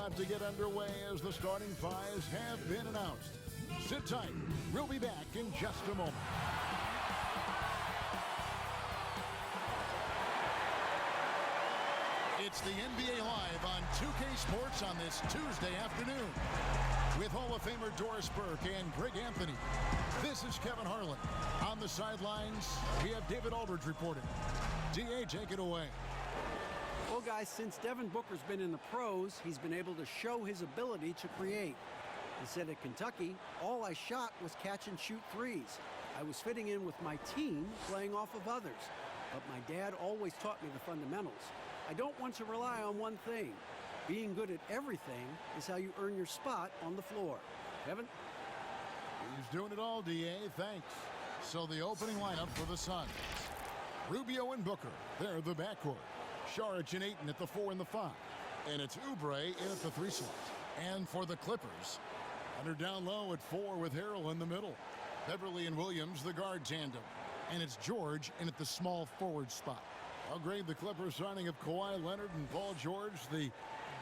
about to get underway as the starting fives have been announced. Sit tight. We'll be back in just a moment. It's the NBA Live on 2K Sports on this Tuesday afternoon. With Hall of Famer Doris Burke and Greg Anthony. This is Kevin Harlan. On the sidelines, we have David Aldridge reporting. DA, take it away. Well, guys, since Devin Booker's been in the pros, he's been able to show his ability to create. He said at Kentucky, all I shot was catch and shoot threes. I was fitting in with my team, playing off of others. But my dad always taught me the fundamentals. I don't want to rely on one thing. Being good at everything is how you earn your spot on the floor. Kevin? He's doing it all, DA. Thanks. So the opening lineup for the Suns. Rubio and Booker. They're the backcourt. Saric and Ayton at the 4 and the 5. And it's Oubre in at the 3 slot. And for the Clippers, Hunter down low at 4 with Harrell in the middle. Beverly and Williams, the guard tandem. And it's George in at the small forward spot. I'll grade the Clippers signing of Kawhi Leonard and Paul George, the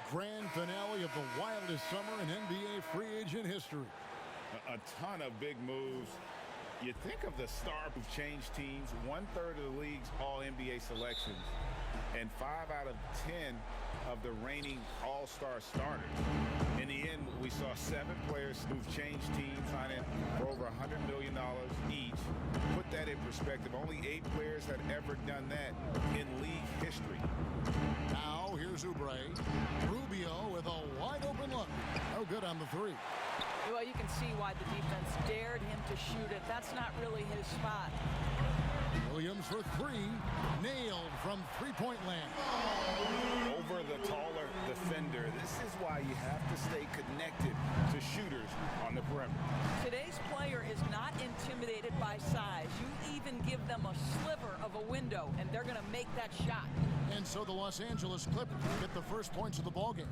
grand finale of the wildest summer in NBA free agent history. A ton of big moves. You think of the star who've changed teams, 1/3 of the league's all-NBA selections, and 5 out of 10 of the reigning all-star starters. In the end, we saw 7 players who've changed teams, signing for over $100 million each. Put that in perspective, only 8 players had ever done that in league history. Now, here's Oubre. Rubio with a wide-open look. No good on the 3. Well, you can see why the defense dared him to shoot it. That's not really his spot. Williams for 3. Nailed from three-point land. Over the taller defender. This is why you have to stay connected to shooters on the perimeter. Today's player is not intimidated by size. You even give them a sliver of a window, and they're going to make that shot. And so the Los Angeles Clippers get the first points of the ballgame.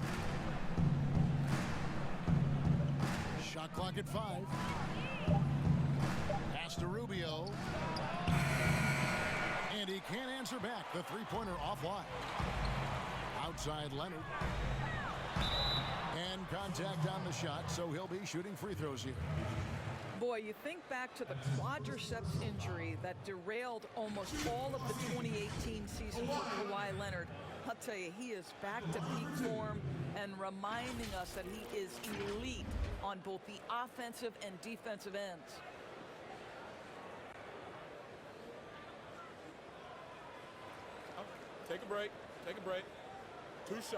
Shot clock at 5. Pass to Rubio. And he can't answer back. The three-pointer offline. Outside Leonard. And contact on the shot, so he'll be shooting free throws here. Boy, you think back to the quadriceps injury that derailed almost all of the 2018 season for Kawhi Leonard. I'll tell you, he is back to peak form and reminding us that he is elite on both the offensive and defensive ends. Take a break. Take a break. 2 shots.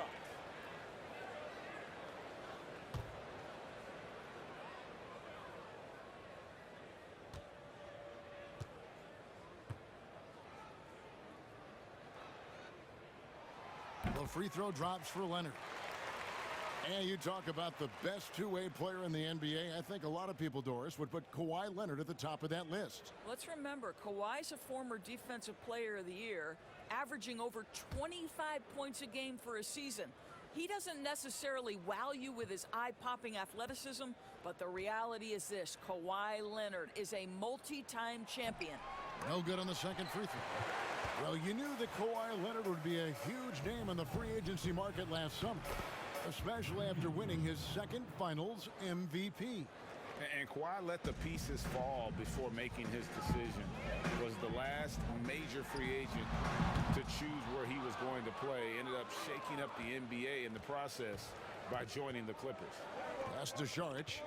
The free throw drops for Leonard. And you talk about the best two-way player in the NBA. I think a lot of people, Doris, would put Kawhi Leonard at the top of that list. Let's remember, Kawhi's a former Defensive Player of the Year, averaging over 25 points a game for a season. He doesn't necessarily wow you with his eye-popping athleticism, but the reality is this: Kawhi Leonard is a multi-time champion. No good on the second free throw. Well, you knew that Kawhi Leonard would be a huge name on the free agency market last summer, especially after winning his second Finals MVP. And Kawhi let the pieces fall before making his decision. Was the last major free agent to choose where he was going to play. Ended up shaking up the NBA in the process by joining the Clippers. Pass to Saric.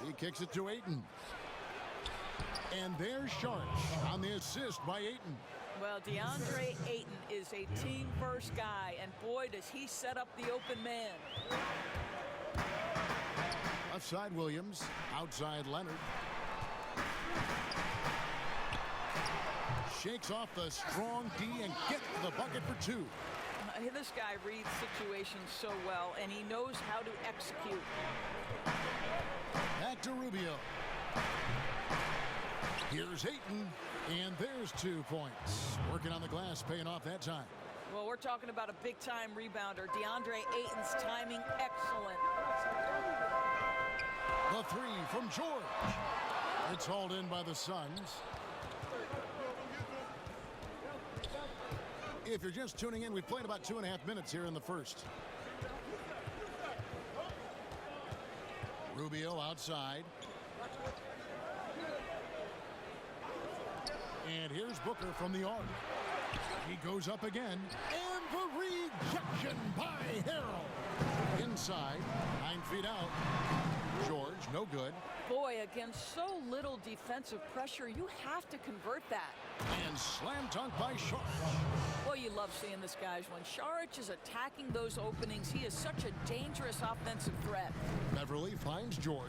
He kicks it to Ayton. And there's Saric on the assist by Ayton. Well, DeAndre Ayton is a team-first guy, and boy, does he set up the open man. Left side Williams, outside Leonard. Shakes off the strong D and gets the bucket for 2. This guy reads situations so well, and he knows how to execute. Back to Rubio. Here's Ayton, and there's 2 points. Working on the glass, paying off that time. Well, we're talking about a big-time rebounder. DeAndre Ayton's timing, excellent. The 3 from George. It's hauled in by the Suns. If you're just tuning in, we've played about 2.5 minutes here in the first. Rubio outside. And here's Booker from the arc. He goes up again. And the rejection by Harrell. Inside, 9 feet out. George, no good. Boy, against so little defensive pressure, you have to convert that. And slam dunk by Sharp. Boy, you love seeing this, guys. When Saric is attacking those openings, he is such a dangerous offensive threat. Beverly finds George,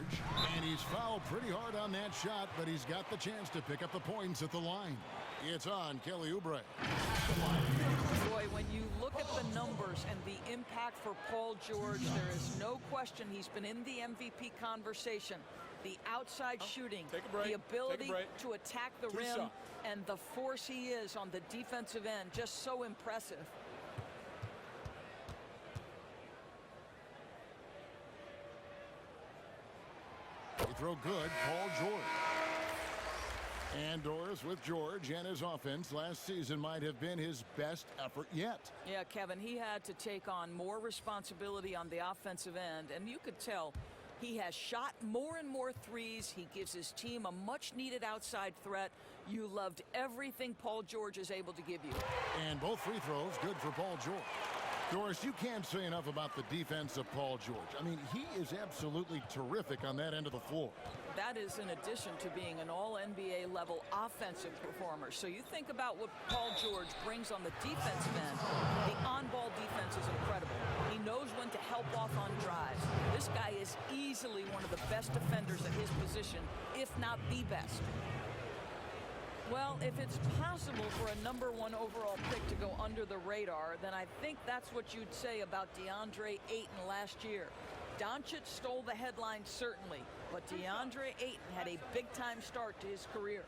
and he's fouled pretty hard on that shot, but he's got the chance to pick up the points at the line. It's on Kelly Oubre. Boy, when you look at the numbers and the impact for Paul George, there is no question he's been in the MVP conversation. The outside shooting, the ability to attack the rim, and the force he is on the defensive end, just so impressive. They throw good, Paul George. And Doris with George and his offense last season might have been his best effort yet. Yeah, Kevin, he had to take on more responsibility on the offensive end, and you could tell he has shot more and more threes. He gives his team a much-needed outside threat. You loved everything Paul George is able to give you. And both free throws good for Paul George. Doris, you can't say enough about the defense of Paul George. I mean, he is absolutely terrific on that end of the floor. That is in addition to being an all-NBA level offensive performer. So you think about what Paul George brings on the defensive end. The on-ball defense is incredible. He knows when to help off on drives. This guy is easily one of the best defenders at his position, if not the best. Well, if it's possible for a #1 overall pick to go under the radar, then I think that's what you'd say about DeAndre Ayton last year. Doncic stole the headlines, certainly, but DeAndre Ayton had a big-time start to his career.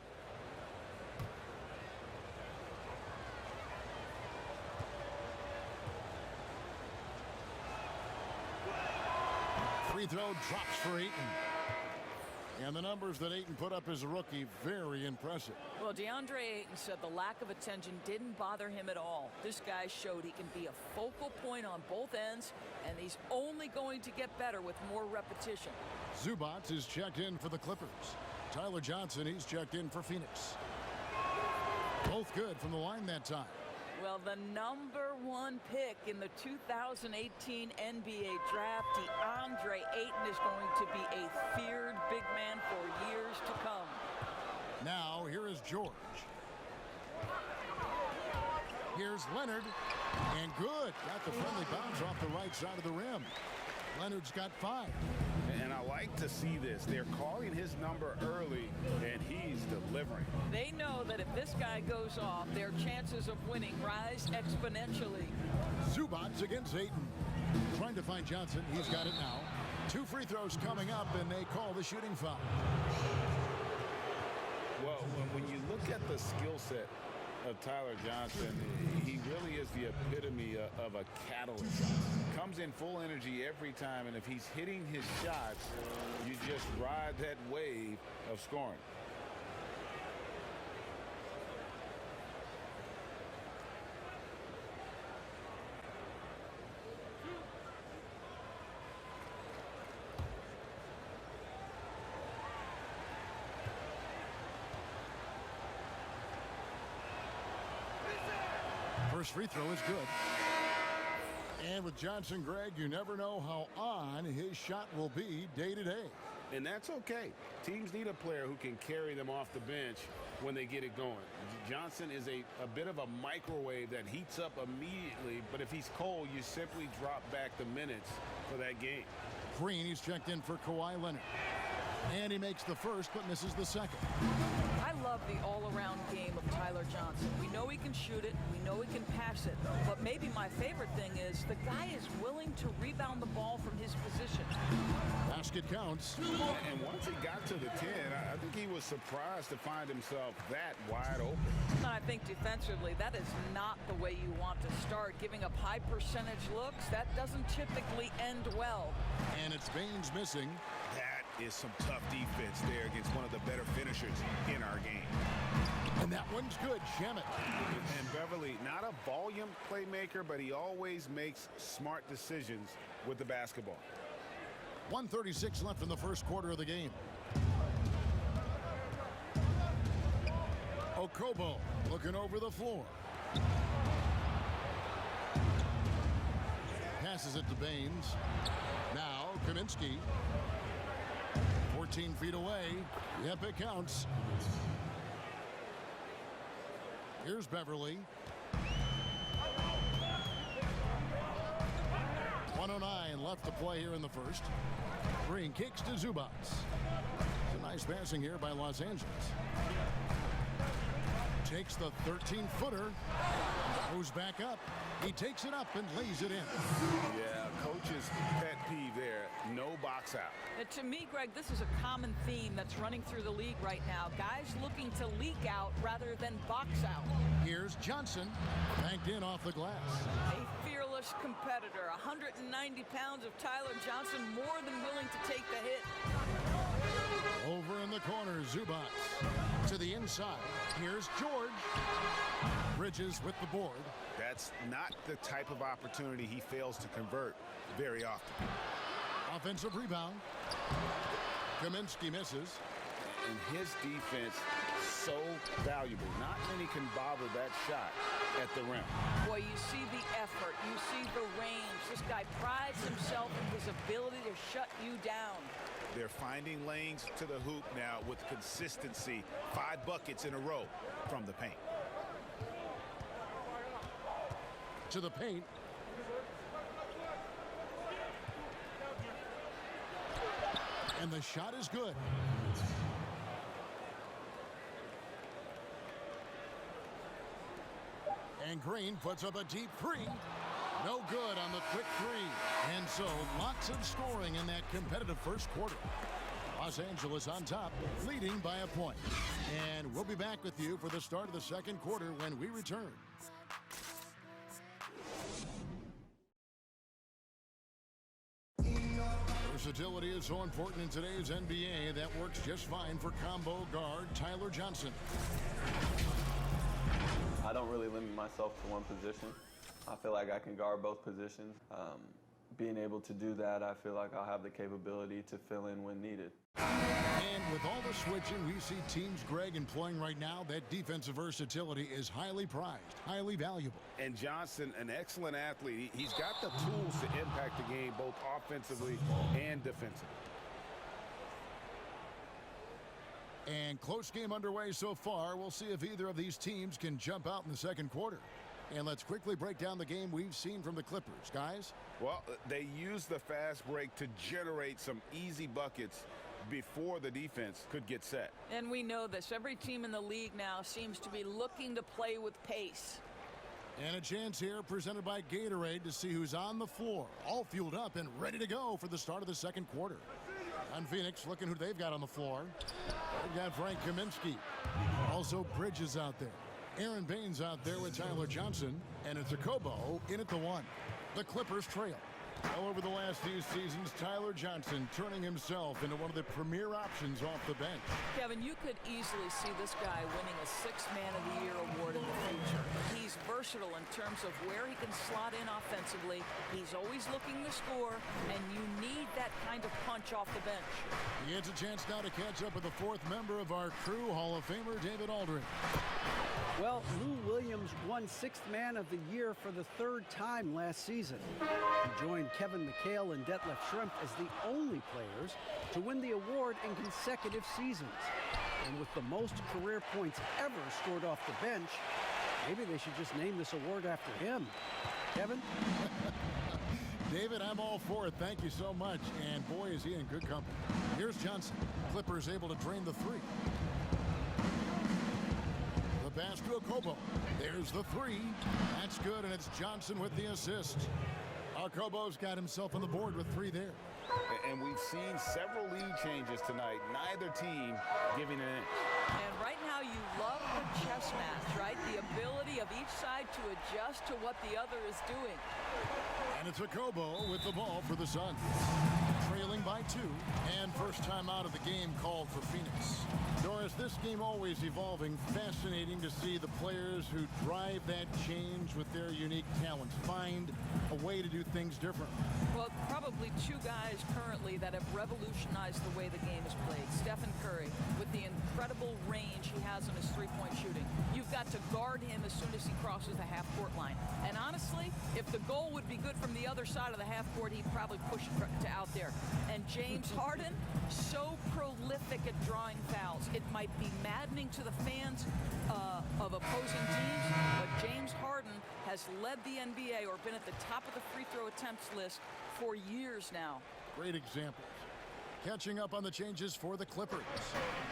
Free throw drops for Ayton. And the numbers that Ayton put up as a rookie, very impressive. Well, DeAndre Ayton said the lack of attention didn't bother him at all. This guy showed he can be a focal point on both ends, and he's only going to get better with more repetition. Zubac is checked in for the Clippers. Tyler Johnson, he's checked in for Phoenix. Both good from the line that time. Well, the #1 pick in the 2018 NBA draft, DeAndre Ayton, is going to be a feared big man for years to come. Now, here is George. Here's Leonard. And good. Got the friendly bounce off the right side of the rim. Leonard's got 5. And I like to see this. They're calling his number early, and he's delivering. They know that if this guy goes off, their chances of winning rise exponentially. Zubac against Ayton. Trying to find Johnson. He's got it now. 2 free throws coming up, and they call the shooting foul. Well, when you look at the skill set of Tyler Johnson, he really is the epitome of a catalyst. Comes in full energy every time, and if he's hitting his shots, you just ride that wave of scoring. First free throw is good. And with Johnson, Greg, you never know how on his shot will be day to day. And that's okay. Teams need a player who can carry them off the bench when they get it going. Johnson is a bit of a microwave that heats up immediately, but if he's cold, you simply drop back the minutes for that game. Green, he's checked in for Kawhi Leonard. And he makes the first, but misses the second. I love the all-around game of Tyler Johnson. We know he can shoot it. We know he can pass it. But maybe my favorite thing is the guy is willing to rebound the ball from his position. Basket counts. And once he got to the 10, I think he was surprised to find himself that wide open. And I think defensively, that is not the way you want to start. Giving up high percentage looks, that doesn't typically end well. And it's Baines missing. That is some tough defense there against one of the better finishers in our game. And that one's good. Shamet. And Beverly, not a volume playmaker, but he always makes smart decisions with the basketball. 1:36 left in the first quarter of the game. Okobo looking over the floor. Passes it to Baines. Now Kaminsky. 14 feet away. Yep, it counts. Here's Beverly. 1:09 left to play here in the first. Green kicks to Zubats. It's a nice passing here by Los Angeles. Takes the 13-footer. Goes back up. He takes it up and lays it in. Yeah, coach's pet peeve there. No box out. To me, Greg, this is a common theme that's running through the league right now. Guys looking to leak out rather than box out. Here's Johnson. Banked in off the glass. A fearless competitor. 190 pounds of Tyler Johnson, more than willing to take the hit. Over in the corner, Zubats. To the inside. Here's George. Bridges with the board. That's not the type of opportunity he fails to convert very often. Offensive rebound. Kaminsky misses. And his defense so valuable. Not many can bother that shot at the rim. Boy, you see the effort. You see the range. This guy prides himself in his ability to shut you down. They're finding lanes to the hoop now with consistency. 5 buckets in a row from the paint. To the paint. And the shot is good. And Green puts up a deep three. No good on the quick three. And so lots of scoring in that competitive first quarter. Los Angeles on top, leading by a point. And we'll be back with you for the start of the second quarter when we return. Versatility is so important in today's NBA that works just fine for combo guard Tyler Johnson. I don't really limit myself to one position. I feel like I can guard both positions. Being able to do that, I feel like I'll have the capability to fill in when needed. And with all the switching we see teams, Greg, employing right now, that defensive versatility is highly prized, highly valuable. And Johnson, an excellent athlete. He's got the tools to impact the game both offensively and defensively. And close game underway so far. We'll see if either of these teams can jump out in the second quarter. And let's quickly break down the game we've seen from the Clippers. Guys? Well, they used the fast break to generate some easy buckets before the defense could get set. And we know this. Every team in the league now seems to be looking to play with pace. And a chance here presented by Gatorade to see who's on the floor. All fueled up and ready to go for the start of the second quarter. On Phoenix, looking who they've got on the floor. They've got Frank Kaminsky. Also Bridges out there. Aaron Baines out there with Tyler Johnson. And it's Okobo in at the one. The Clippers trail. Well, over the last few seasons, Tyler Johnson turning himself into one of the premier options off the bench. Kevin, you could easily see this guy winning a Sixth Man of the Year award in the future. He's versatile in terms of where he can slot in offensively. He's always looking to score, and you need that kind of punch off the bench. He gets a chance now to catch up with the fourth member of our crew, Hall of Famer David Aldridge. Well, Lou Williams won Sixth Man of the Year for the third time last season. He joined Kevin McHale and Detlef Schrempf as the only players to win the award in consecutive seasons. And with the most career points ever scored off the bench, maybe they should just name this award after him. Kevin? David, I'm all for it. Thank you so much. And boy, is he in good company. Here's Johnson. Clippers able to drain the three. The pass to Okobo. There's the three. That's good, and it's Johnson with the assist. Okobo's got himself on the board with three there. And we've seen several lead changes tonight. Neither team giving an inch. And right now you love the chess match, right? The ability of each side to adjust to what the other is doing. And it's Okobo with the ball for the Suns. Trailing by 2, and first time out of the game called for Phoenix. Doris, this game always evolving. Fascinating to see the players who drive that change with their unique talents find a way to do things different. Well, probably two guys currently that have revolutionized the way the game is played. Stephen Curry, with the incredible range he has on his three-point shooting. You've got to guard him as soon as he crosses the half-court line. And honestly, if the goal would be good from the other side of the half-court, he'd probably push it to out there. And James Harden, so prolific at drawing fouls. It might be maddening to the fans of opposing teams, but James Harden has led the NBA or been at the top of the free throw attempts list for years now. Great examples. Catching up on the changes for the Clippers.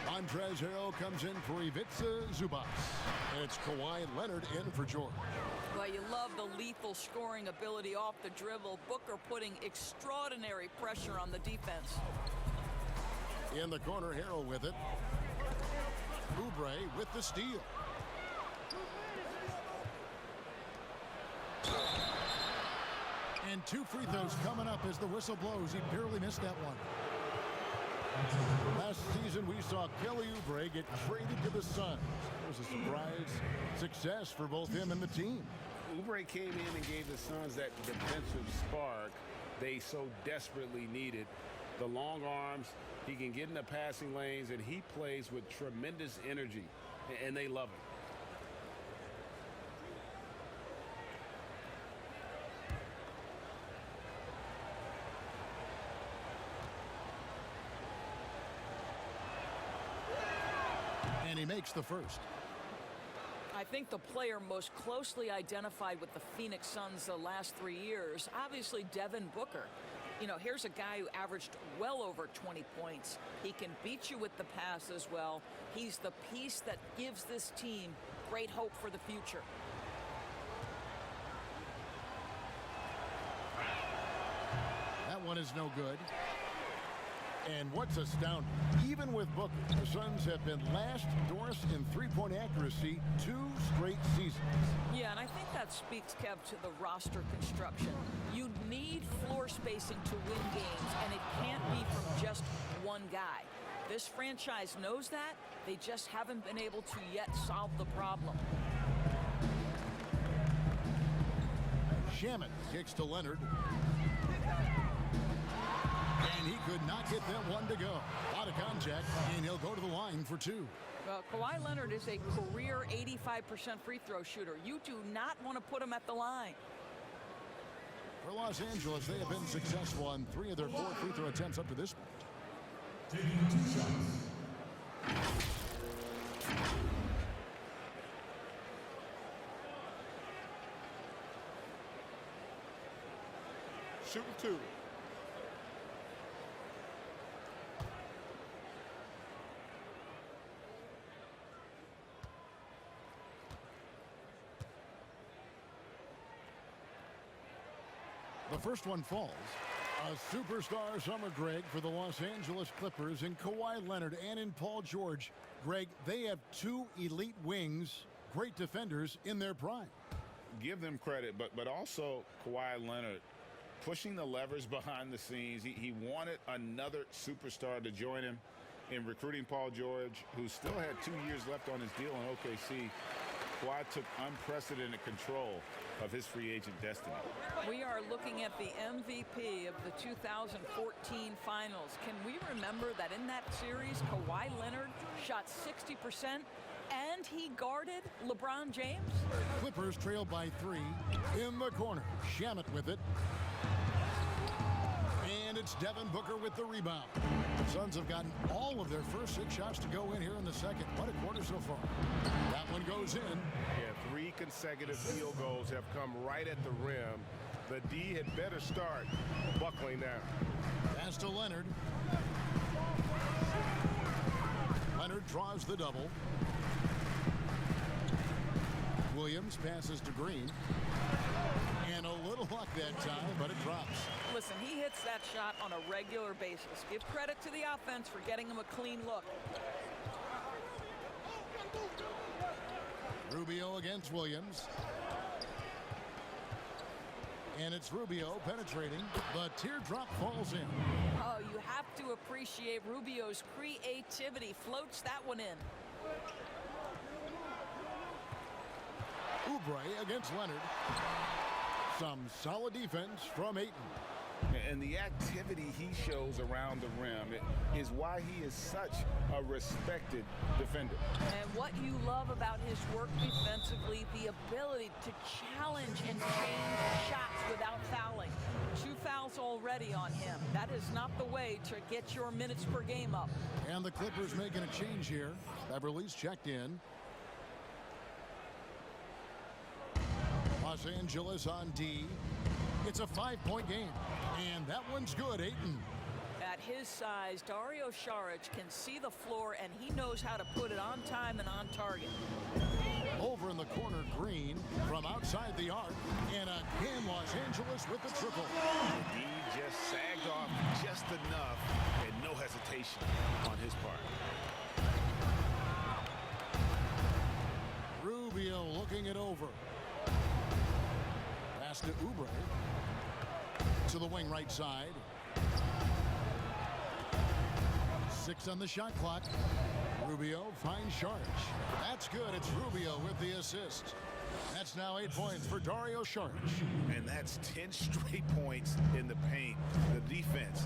Montrezl Harrell comes in for Ivica Zubac. And it's Kawhi Leonard in for George. Well, you love the lethal scoring ability off the dribble. Booker putting extraordinary pressure on the defense. In the corner, Harrell with it. Oubre with the steal. And two free throws coming up as the whistle blows. He barely missed that one. Last season, we saw Kelly Oubre get traded to the Suns. It was a surprise success for both him and the team. Oubre came in and gave the Suns that defensive spark they so desperately needed. The long arms, he can get in the passing lanes, and he plays with tremendous energy, and they love him. And he makes the first. I think the player most closely identified with the Phoenix Suns the last 3 years, obviously Devin Booker. You know, here's a guy who averaged well over 20 points. He can beat you with the pass as well. He's the piece that gives this team great hope for the future. That one is no good. And what's astounding, even with Booker, the Suns have been last, Doris, in three-point accuracy 2 straight seasons. Yeah, and I think that speaks, Kev, to the roster construction. You need floor spacing to win games, and it can't be from just one guy. This franchise knows that. They just haven't been able to yet solve the problem. Shaman kicks to Leonard. And he could not get that one to go. Out of contact, and he'll go to the line for 2. Well, Kawhi Leonard is a career 85% free throw shooter. You do not want to put him at the line. For Los Angeles, they have been successful on 3 of their 4 free throw attempts up to this point. Taking 2 shots. Shooting 2. The first one falls. A superstar summer, Greg, for the Los Angeles Clippers in Kawhi Leonard and in Paul George. Greg, they have 2 elite wings, great defenders in their prime. Give them credit, but also Kawhi Leonard pushing the levers behind the scenes. He wanted another superstar to join him in recruiting Paul George, who still had 2 years left on his deal in OKC. Kawhi took unprecedented control of his free agent destiny. We are looking at the MVP of the 2014 finals. Can we remember that in that series, Kawhi Leonard shot 60% and he guarded LeBron James? Clippers trail by 3 in the corner. Shamet with it. And it's Devin Booker with the rebound. The Suns have gotten all of their first 6 shots to go in here in the second. What a quarter so far. That one goes in. Yeah, 3 consecutive field goals have come right at the rim. The D had better start buckling down. Pass to Leonard. Leonard draws the double. Williams passes to Green. And a little luck that time, but it drops. Listen, he hits that shot on a regular basis. Give credit to the offense for getting him a clean look. Rubio against Williams. And it's Rubio penetrating. The teardrop falls in. Oh, you have to appreciate Rubio's creativity. Floats that one in. Oubre against Leonard. Some solid defense from Ayton. And the activity he shows around the rim is why he is such a respected defender. And what you love about his work defensively, the ability to challenge and change shots without fouling. 2 fouls already on him. That is not the way to get your minutes per game up. And the Clippers making a change here. Beverly's checked in. Los Angeles on D. It's a 5-point game. And that one's good, Ayton. At his size, Dario Saric can see the floor, and he knows how to put it on time and on target. Over in the corner, Green from outside the arc. And again, Los Angeles with the triple. He just sagged off just enough and no hesitation on his part. Rubio looking it over. Pass to Oubre. To the wing right side. 6 on the shot clock. Rubio finds Saric. That's good. It's Rubio with the assist. That's now 8 points for Dario Saric. And that's 10 straight points in the paint. The defense,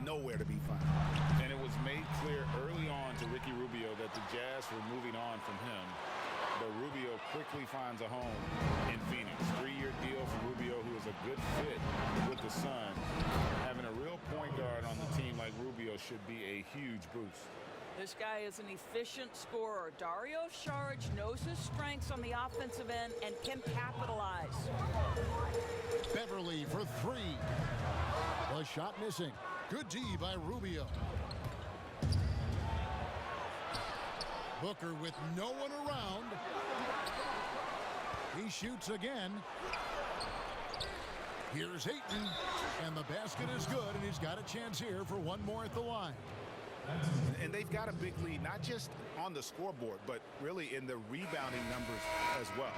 nowhere to be found. And it was made clear early on to Ricky Rubio that the Jazz were moving on from him. But Rubio quickly finds a home in Phoenix. 3-year deal for Rubio, who is a good fit with the Suns. Having a real point guard on the team like Rubio should be a huge boost. This guy is an efficient scorer. Dario Saric knows his strengths on the offensive end and can capitalize. Beverly for 3. The shot missing. Good D by Rubio. Booker with no one around. He shoots again. Here's Ayton. And the basket is good, and he's got a chance here for one more at the line. And they've got a big lead, not just on the scoreboard, but really in the rebounding numbers as well.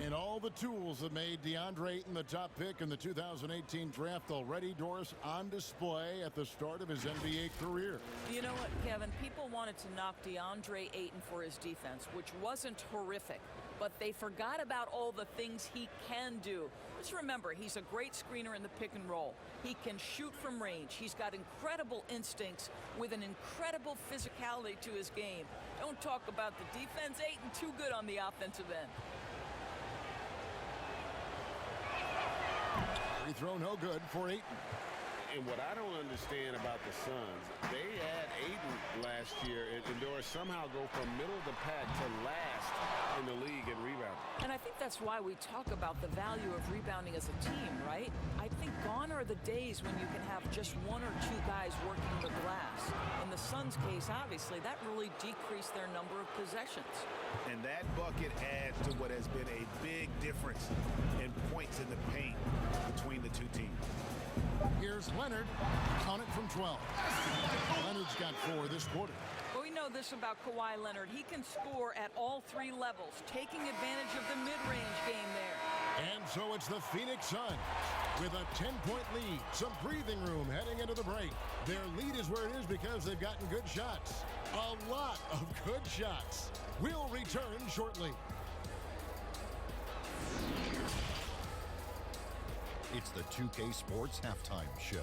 And all the tools that made DeAndre Ayton the top pick in the 2018 draft already, Doris, on display at the start of his NBA career. You know what, Kevin? People wanted to knock DeAndre Ayton for his defense, which wasn't horrific, but they forgot about all the things he can do. Just remember, he's a great screener in the pick and roll. He can shoot from range. He's got incredible instincts with an incredible physicality to his game. Don't talk about the defense. Ayton too good on the offensive end. Free throw no good for Ayton. And what I don't understand about the Suns, they had Ayton last year and Doris somehow go from middle of the pack to last in the league in rebounding. And I think that's why we talk about the value of rebounding as a team, right? I think gone are the days when you can have just 1 or 2 guys working the glass. In the Suns' case, obviously, that really decreased their number of possessions. And that bucket adds to what has been a big difference in points in the paint between the two teams. Here's Leonard. Count it from 12. Leonard's got 4 this quarter. Well, we know this about Kawhi Leonard. He can score at all 3 levels, taking advantage of the mid-range game there. And so it's the Phoenix Suns with a 10-point lead. Some breathing room heading into the break. Their lead is where it is because they've gotten good shots. A lot of good shots. We'll return shortly. It's the 2K Sports Halftime Show.